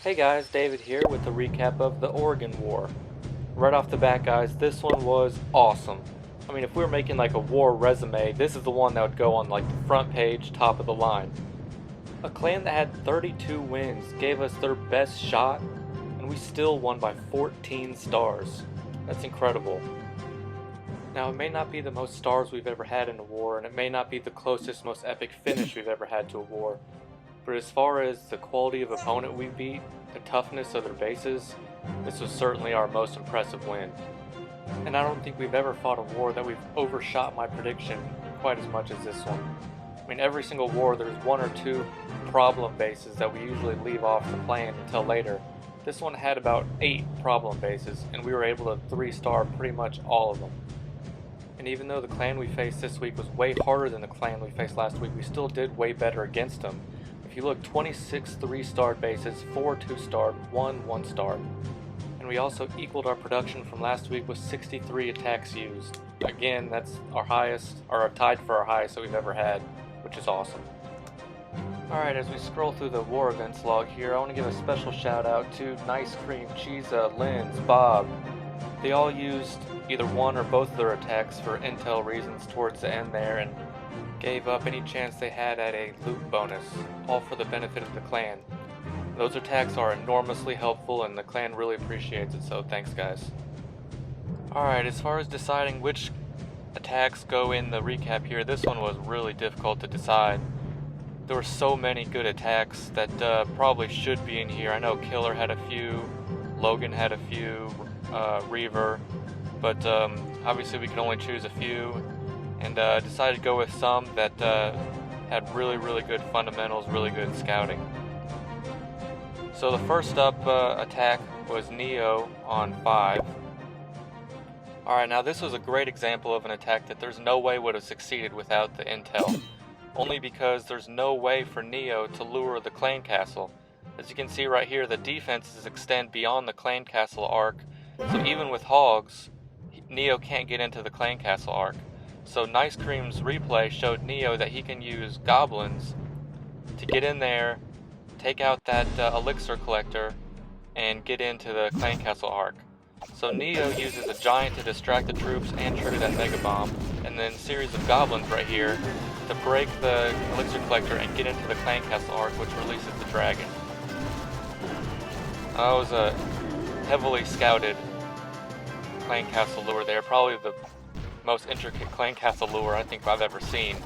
Hey guys, David here with a recap of the Oregon War. Right off the bat guys, this one was awesome. I mean, if we were making like a war resume, this is the one that would go on like the front page, top of the line. A clan that had 32 wins gave us their best shot, and we still won by 14 stars. That's incredible. Now, it may not be the most stars we've ever had in a war, and it may not be the closest, most epic finish we've ever had to a war, but as far as the quality of opponent we beat, the toughness of their bases, this was certainly our most impressive win. And I don't think we've ever fought a war that we've overshot my prediction quite as much as this one. I mean, every single war there's one or two problem bases that we usually leave off the plan until later. This one had about 8 problem bases, and we were able to 3-star pretty much all of them. And even though the clan we faced this week was way harder than the clan we faced last week, we still did way better against them. If you look, 26 3-starred bases, 4 2-starred, 1 1-starred. And we also equaled our production from last week with 63 attacks used. Again, that's our highest, or tied for our highest that we've ever had, which is awesome. Alright, as we scroll through the war events log here, I want to give a special shout out to Nice Cream, Cheesa, Linz, Bob. They all used either one or both of their attacks for intel reasons towards the end there, and gave up any chance they had at a loot bonus, all for the benefit of the clan. Those attacks are enormously helpful and the clan really appreciates it, so thanks guys. Alright, as far as deciding which attacks go in the recap here, this one was really difficult to decide. There were so many good attacks that probably should be in here. I know Killer had a few, Logan had a few, Reaver, but obviously we could only choose a few, and decided to go with some that had really good fundamentals, really good scouting. So the first up attack was Neo on 5. Alright, now this was a great example of an attack that there's no way would have succeeded without the intel. Only because there's no way for Neo to lure the clan castle. As you can see right here, the defenses extend beyond the clan castle arc, so even with hogs, Neo can't get into the clan castle arc. So Nice Cream's replay showed Neo that he can use goblins to get in there, take out that elixir collector, and get into the clan castle arc. So Neo uses a giant to distract the troops and trigger that mega bomb, and then a series of goblins right here to break the elixir collector and get into the clan castle arc, which releases the dragon. That was a heavily scouted clan castle lure there, probably the most intricate clan castle lure I think I've ever seen,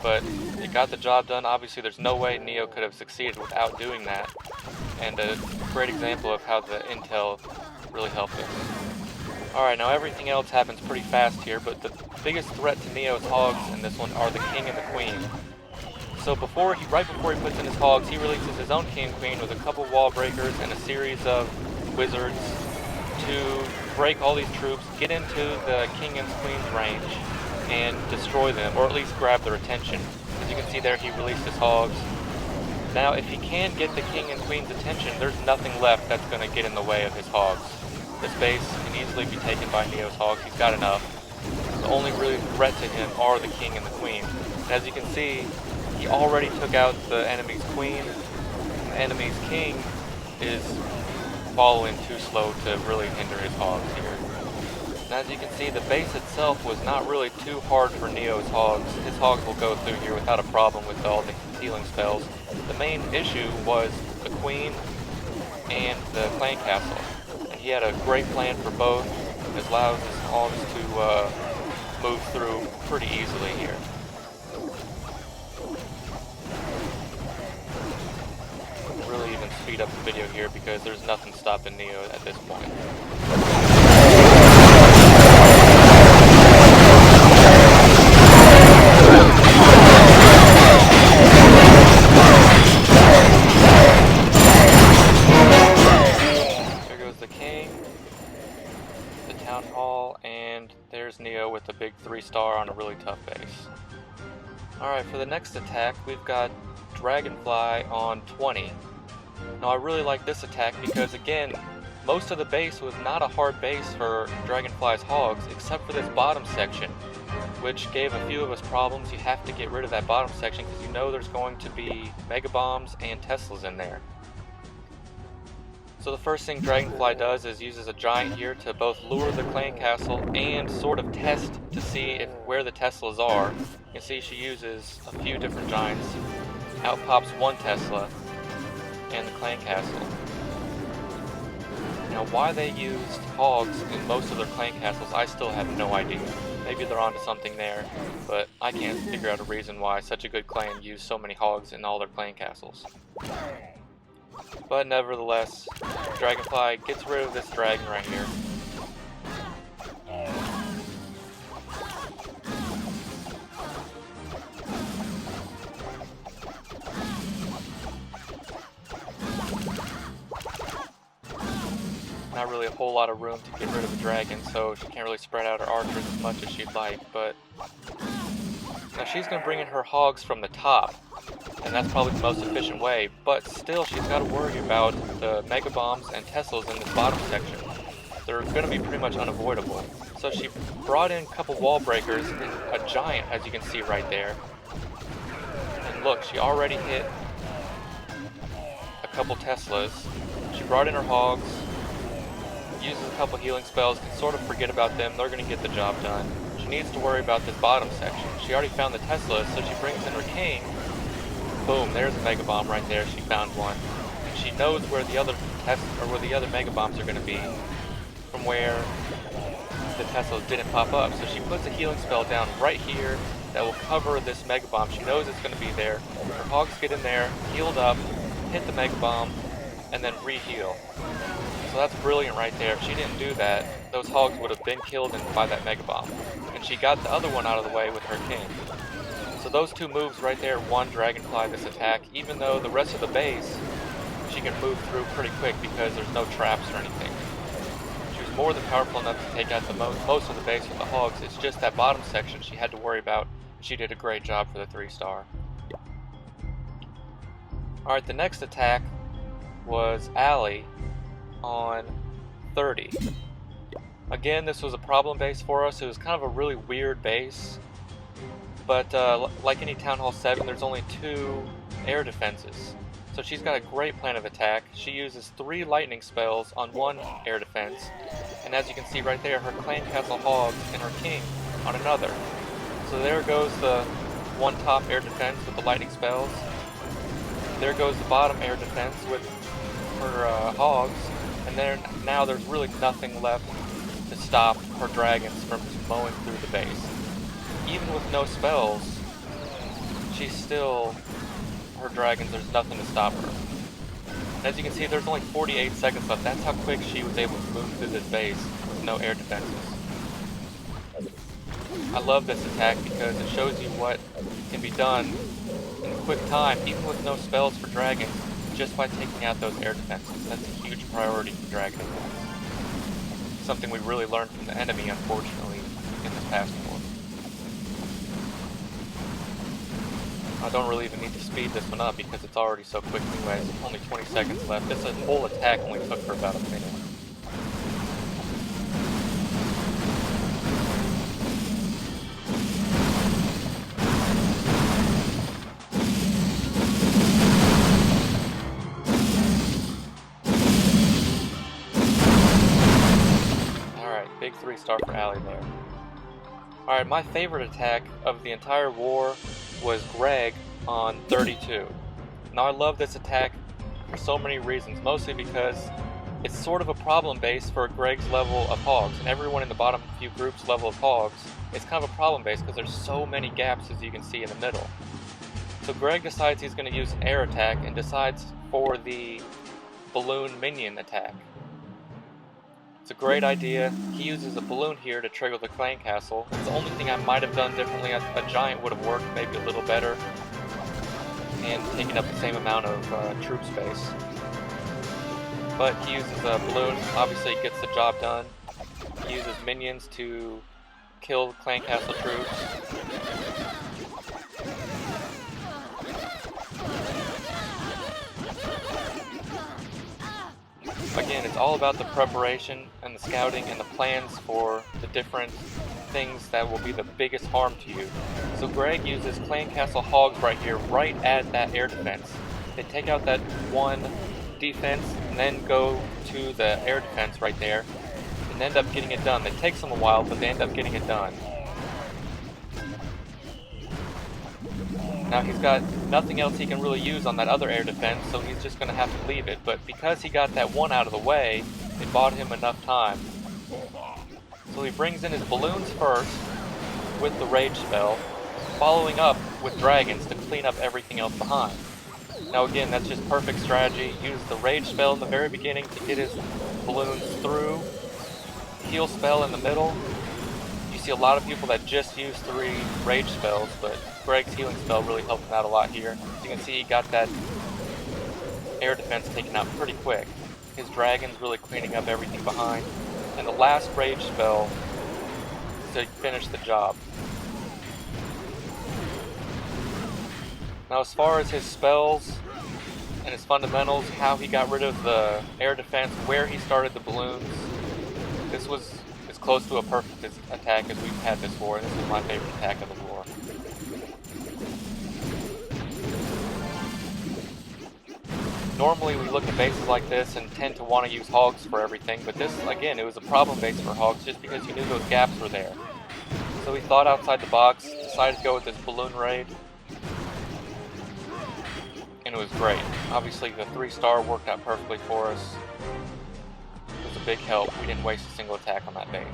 but it got the job done. Obviously there's no way Neo could have succeeded without doing that, and a great example of how the intel really helped us. Alright, now everything else happens pretty fast here, but the biggest threat to Neo's hogs in this one are the king and the queen. So right before he puts in his hogs, he releases his own king and queen with a couple wall breakers and a series of wizards to break all these troops, get into the king and queen's range, and destroy them, or at least grab their attention. As you can see there, he released his hogs. Now, if he can get the king and queen's attention, there's nothing left that's going to get in the way of his hogs. This base can easily be taken by Neo's hogs. He's got enough. The only really threat to him are the king and the queen. And as you can see, he already took out the enemy's queen. The enemy's king is following too slow to really hinder his hogs here. And as you can see, the base itself was not really too hard for Neo's hogs. His hogs will go through here without a problem with all the healing spells. The main issue was the queen and the clan castle. And he had a great plan for both. It allows his hogs to move through pretty easily here. Really even speed up the video here because there's nothing stopping Neo at this point. There goes the king, the town hall, and there's Neo with a big 3-star on a really tough base. Alright, for the next attack, we've got Dragonfly on 20. Now I really like this attack because, again, most of the base was not a hard base for Dragonfly's hogs except for this bottom section, which gave a few of us problems. You have to get rid of that bottom section because you know there's going to be mega bombs and Teslas in there. So the first thing Dragonfly does is uses a giant here to both lure the clan castle and sort of test to see where the Teslas are. You can see she uses a few different giants. Out pops one Tesla and the clan castle. Now why they used hogs in most of their clan castles, I still have no idea. Maybe they're onto something there, but I can't figure out a reason why such a good clan used so many hogs in all their clan castles. But nevertheless, Dragonfly gets rid of this dragon right here. Not really a whole lot of room to get rid of the dragon, so she can't really spread out her archers as much as she'd like, but now she's going to bring in her hogs from the top, and that's probably the most efficient way, but still she's got to worry about the Mega Bombs and Teslas in this bottom section. They're going to be pretty much unavoidable. So she brought in a couple wall breakers and a giant, as you can see right there. And look, she already hit a couple Teslas. She brought in her hogs, uses a couple healing spells, can sort of forget about them, they're going to get the job done. She needs to worry about this bottom section. She already found the Teslas, so she brings in her king. Boom, there's a Mega Bomb right there, she found one. And she knows where the other Mega Bombs are going to be from where the Teslas didn't pop up. So she puts a healing spell down right here that will cover this Mega Bomb. She knows it's going to be there. Her hogs get in there, healed up, hit the Mega Bomb, and then re-heal. So that's brilliant right there. If she didn't do that, those hogs would have been killed by that Mega Bomb. And she got the other one out of the way with her king. So those two moves right there won Dragonfly this attack, even though the rest of the base she can move through pretty quick because there's no traps or anything. She was more than powerful enough to take out the most of the base with the hogs. It's just that bottom section she had to worry about. She did a great job for the 3-star. Alright, the next attack was Allie on 30. Again, this was a problem base for us. It was kind of a really weird base, but like any Town Hall 7, there's only 2 air defenses. So she's got a great plan of attack. She uses 3 lightning spells on 1 air defense, and as you can see right there, her clan castle hogs and her king on another. So there goes the one top air defense with the lightning spells. There goes the bottom air defense with her hogs. And then now there's really nothing left to stop her dragons from mowing through the base. Even with no spells, her dragons, there's nothing to stop her. And as you can see, there's only 48 seconds left. That's how quick she was able to move through this base with no air defenses. I love this attack because it shows you what can be done in a quick time, even with no spells for dragons, just by taking out those air defenses. That's a huge priority for dragon attacks. Something we really learned from the enemy, unfortunately, in this past war. I don't really even need to speed this one up because it's already so quick anyways. Only 20 seconds left. This whole attack only took her about a minute. Big 3-star for Allie there. Alright, my favorite attack of the entire war was Greg on 32. Now I love this attack for so many reasons, mostly because it's sort of a problem base for Greg's level of hogs, and everyone in the bottom few groups' level of hogs. It's kind of a problem base because there's so many gaps, as you can see in the middle. So Greg decides he's going to use an air attack and decides for the balloon minion attack. It's a great idea. He uses a balloon here to trigger the clan castle. It's the only thing I might have done differently. A giant would have worked maybe a little better and taken up the same amount of troop space. But he uses a balloon. Obviously it gets the job done. He uses minions to kill clan castle troops. Again, it's all about the preparation and the scouting and the plans for the different things that will be the biggest harm to you. So Greg uses clan castle hogs right here, right at that air defense. They take out that one defense and then go to the air defense right there and end up getting it done. It takes them a while, but they end up getting it done. Now he's got nothing else he can really use on that other air defense, so he's just going to have to leave it. But because he got that one out of the way, it bought him enough time. So he brings in his balloons first with the rage spell, following up with dragons to clean up everything else behind. Now again, that's just perfect strategy. Use the rage spell in the very beginning to get his balloons through. Heal spell in the middle. You see a lot of people that just use 3 rage spells, but Greg's healing spell really helped him out a lot here. As you can see, he got that air defense taken out pretty quick. His dragon's really cleaning up everything behind. And the last rage spell to finish the job. Now as far as his spells and his fundamentals, how he got rid of the air defense, where he started the balloons, this was as close to a perfect attack as we've had this war. This is my favorite attack of the war. Normally we look at bases like this and tend to want to use hogs for everything, but this, again, it was a problem base for hogs just because he knew those gaps were there. So he thought outside the box, decided to go with this balloon raid, and it was great. Obviously the 3-star worked out perfectly for us. It was a big help. We didn't waste a single attack on that base.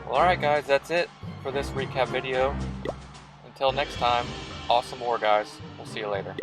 Well, alright guys, that's it for this recap video. Until next time, awesome war guys. We'll see you later.